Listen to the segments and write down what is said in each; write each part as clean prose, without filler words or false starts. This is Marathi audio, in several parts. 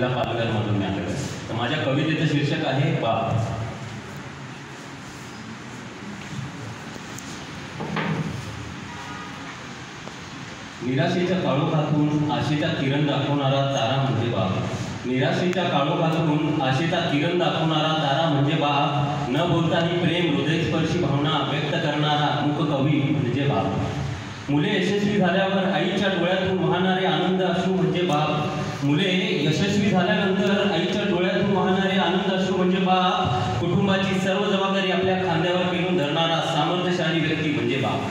जिल्हा पालघरमधून मी आलेलो आहे. तर माझ्या कवितेचं शीर्षक आहे बाप. निराशेच्या काळोखातून आशेचा किरण दाखवणारा तारा म्हणजे बाप. निराशेच्या काळोखातून आशेचा किरण दाखवणारा तारा म्हणजे बाप. न बोलताही प्रेम हृदयस्पर्शी भावना व्यक्त करणारा मूक कवी म्हणजे बाप. मुले यशस्वी झाल्यावर आईच्या डोळ्यातून वाहणारे आनंद अश्रू म्हणजे बाप. मुले यशस्वी झाल्यानंतर आईच्या डोळ्यातून वाहणारे आनंद अश्रू म्हणजे बाप. कुटुंबाची सर्व जबाबदारी आपल्या खांद्यावर पेरून धरणारा सामर्थ्यशाली व्यक्ती म्हणजे बाप.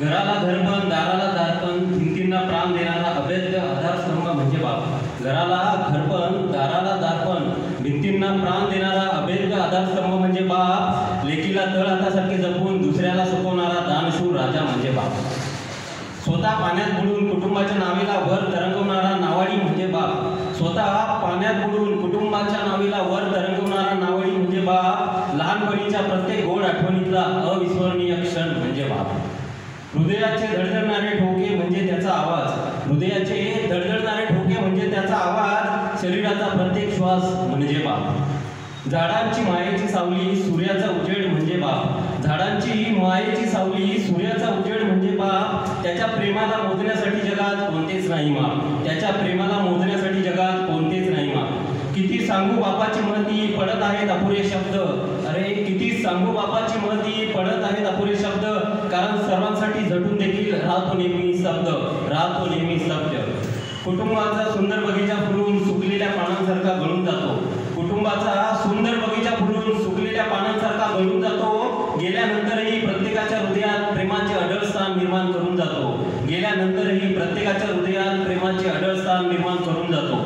घराला घरपण, दाराला दारपण, भिंतींना प्राण देणारा अभेद्य आधारस्तंभ म्हणजे बाप. घराला घरपण, दाराला दारपण, भिंतींना प्राण देणारा अभेद्य आधारस्तंभ म्हणजे बाप. लेकीला तळ हातासारखे जपून दुसऱ्याला सोपवणारा दानशूर राजा म्हणजे बाप. स्वतः पाण्यात बुडून कुटुंबाच्या नावेला वर तरंगवणारा नावाडी म्हणजे बाप. स्वतः पाण्यात बुडून कुटुंबाच्या नावेला वर तरंगवणारा नावाडी म्हणजे बाप. लहानपणीच्या प्रत्येक गोड आठवणीतला अविस्मरणीय क्षण म्हणजे बाप. हृदयाचे धडधडणारे ठोके म्हणजे त्याचा आवाज. हृदयाचे धडधडणारे ठोके म्हणजे त्याचा आवाज. शरीराचा प्रत्येक श्वास म्हणजे बाप. झाडांची मायेची सावली, सूर्याचा उजेड म्हणजे बाप. झाडांची मायेची सावली, सूर्याचा उजेड म्हणजे बाप. त्याच्या प्रेमाला मोजण्यासाठी जगात कोणतेच नाही माप. त्याच्या प्रेमाला मोजण्यासाठी जगात कोणतेच नाही माप. किती सांगू बापाची महती, पडत आहेत अपुरे शब्द. अरे किती सांगू बापाची महती, पडत आहेत अपुरे शब्द. कारण सर्वांसाठी झटून देखील राहतो नेहमी शब्द, राहतो नेहमी सत्य. कुटुंबाचा सुंदर बगीचा फुलून सुकलेल्या पानांसारखा गळून जातो. कुटुंबाचा सुंदर बगीचा फुलून सुकलेल्या पानांसारखा गळून जातो. गेल्यानंतरही प्रत्येकाच्या हृदयात प्रेमाचे अढळ स्थान निर्माण करून जातो. गेल्यानंतरही प्रत्येकाच्या हृदयात प्रेमाचे अढळ स्थान निर्माण करून जातो.